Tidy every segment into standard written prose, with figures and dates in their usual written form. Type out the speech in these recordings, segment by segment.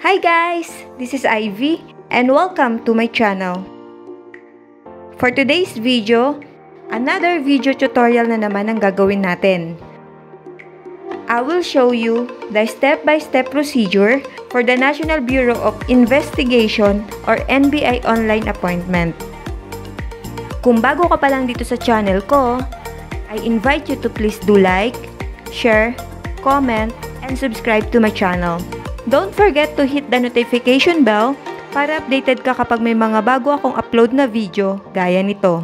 Hi guys! This is Ivy and welcome to my channel. For today's video, another video tutorial na naman ang gagawin natin. I will show you the step-by-step procedure for the National Bureau of Investigation or NBI online appointment. Kung bago ka pa lang dito sa channel ko, I invite you to please do like, share, comment, and subscribe to my channel. Don't forget to hit the notification bell para updated ka kapag may mga bago akong upload na video gaya nito.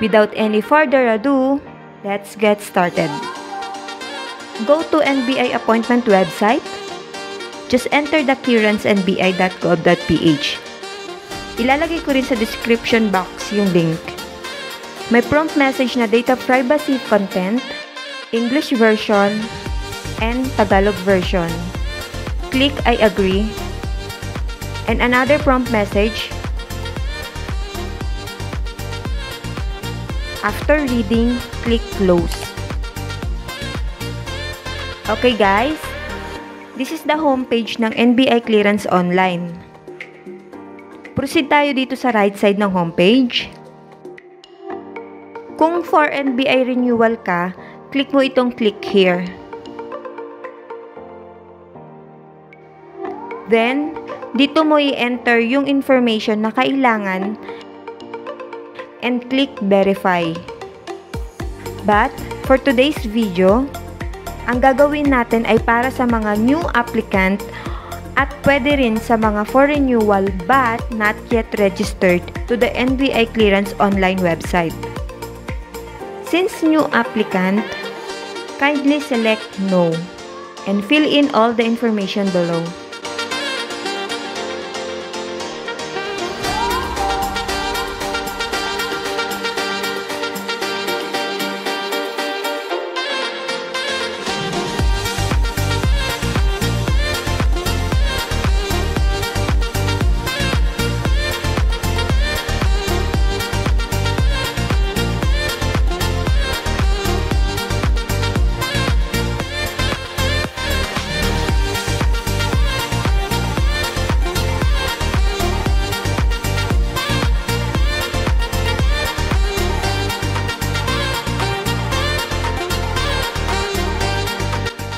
Without any further ado, let's get started. Go to NBI appointment website. Just enter the clearancenbi.gov.ph. Ilalagay ko rin sa description box yung link. May prompt message na data privacy content, English version, and Tagalog version. Click I agree. And another prompt message. After reading, click close. Okay guys, this is the homepage ng NBI Clearance Online. Proceed tayo dito sa right side ng homepage. Kung for NBI renewal ka, click mo itong click here. Then, dito mo i-enter yung information na kailangan and click verify. But, for today's video, ang gagawin natin ay para sa mga new applicant at pwede rin sa mga for renewal but not yet registered to the NBI Clearance Online website. Since new applicant, kindly select No and fill in all the information below.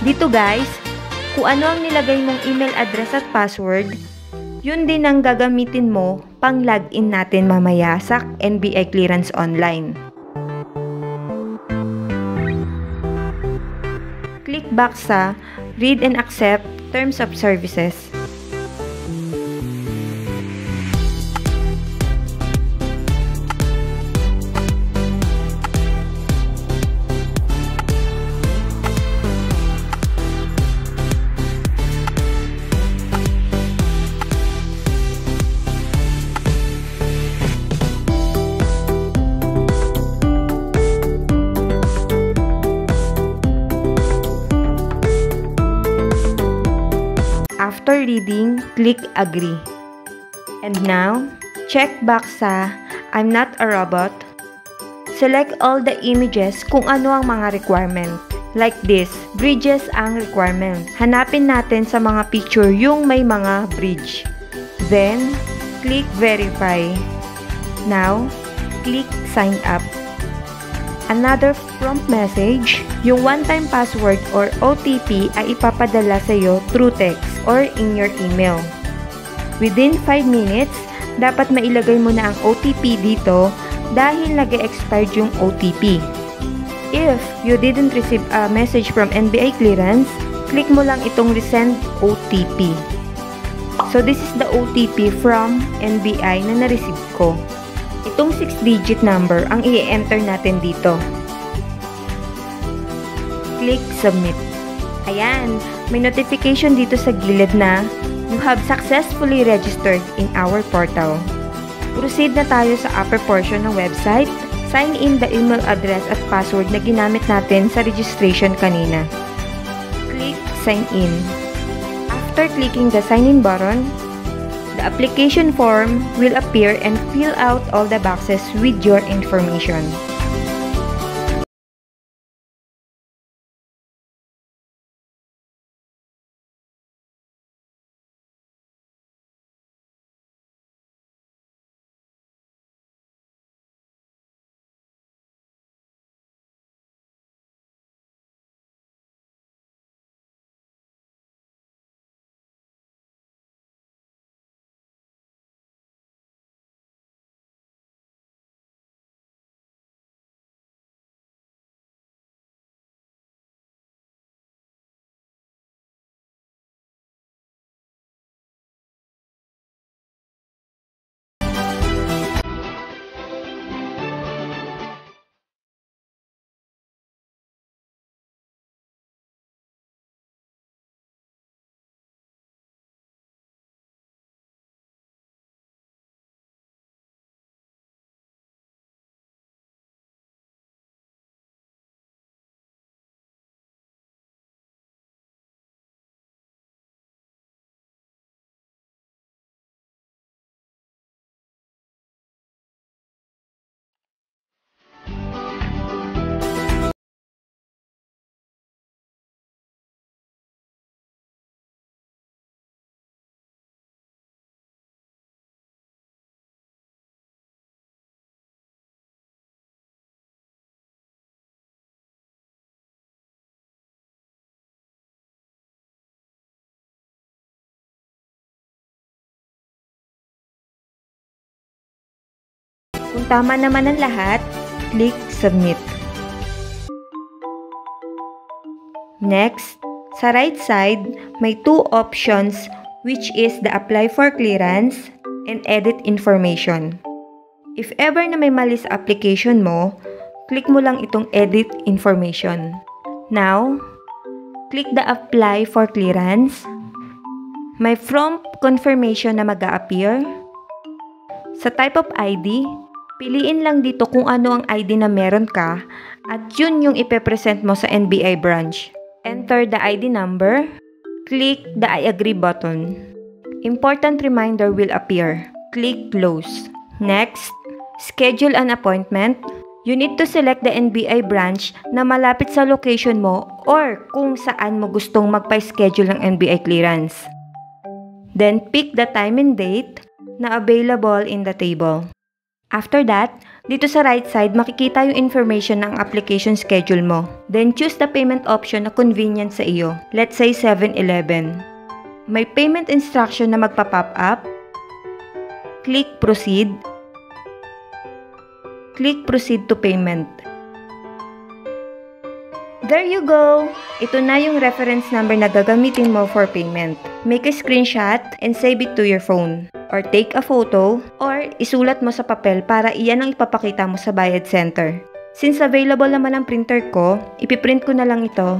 Dito guys, kung ano ang nilagay mong email address at password, yun din ang gagamitin mo pang login natin mamaya sa NBI Clearance Online. Click back sa Read and Accept Terms of Services. After reading, click Agree. And now, check box sa I'm not a robot. Select all the images kung ano ang mga requirement. Like this, bridges ang requirement. Hanapin natin sa mga picture yung may mga bridge. Then, click Verify. Now, click Sign Up. Another prompt message, yung one-time password or OTP ay ipapadala sa iyo through text or in your email. Within 5 minutes, dapat mailagay mo na ang OTP dito dahil nag-expired yung OTP. If you didn't receive a message from NBI Clearance, click mo lang itong Resend OTP. So this is the OTP from NBI na na-receive ko. Itong 6-digit number ang i-enter natin dito. Click Submit. Ayan, may notification dito sa gilid na you have successfully registered in our portal. Proceed na tayo sa upper portion ng website. Sign in the email address at password na ginamit natin sa registration kanina. Click Sign In. After clicking the Sign In button, the application form will appear and fill out all the boxes with your information. Kung tama naman ang lahat, click Submit. Next, sa right side, may two options which is the Apply for Clearance and Edit Information. If ever na may mali sa application mo, click mo lang itong Edit Information. Now, click the Apply for Clearance. May prompt confirmation na mag-a-appear. Sa type of ID, piliin lang dito kung ano ang ID na meron ka at yun yung ipepresent mo sa NBI branch. Enter the ID number. Click the I agree button. Important reminder will appear. Click Close. Next, schedule an appointment. You need to select the NBI branch na malapit sa location mo or kung saan mo gustong magpa-schedule ng NBI clearance. Then pick the time and date na available in the table. After that, dito sa right side makikita yung information ng application schedule mo. Then choose the payment option na convenient sa iyo. Let's say 7-Eleven. May payment instruction na magpa-pop up. Click Proceed. Click Proceed to Payment. There you go! Ito na yung reference number na gagamitin mo for payment. Make a screenshot and save it to your phone. Or take a photo, or isulat mo sa papel para iyan ang ipapakita mo sa bayad center. Since available naman ang printer ko, ipiprint ko na lang ito.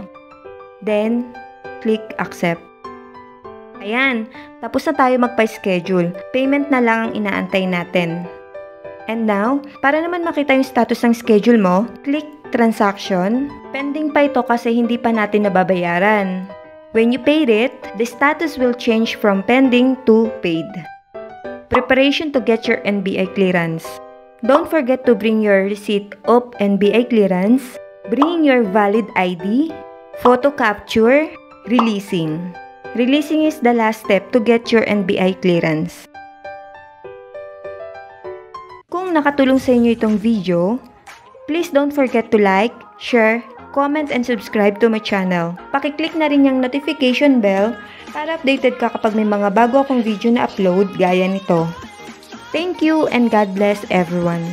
Then, click Accept. Ayan, tapos na tayo magpa-schedule. Payment na lang ang inaantay natin. And now, para naman makita yung status ng schedule mo, click Transaction. Pending pa ito kasi hindi pa natin nababayaran. When you paid it, the status will change from pending to paid. Preparation to get your NBI clearance. Don't forget to bring your receipt of NBI clearance, bring your valid ID, photo capture, releasing. Releasing is the last step to get your NBI clearance. Kung nakatulong sa inyo itong video, please don't forget to like, share, comment, and subscribe to my channel. Pakiclick na rin yung notification bell para updated ka kapag may mga bago akong video na upload gaya nito. Thank you and God bless everyone.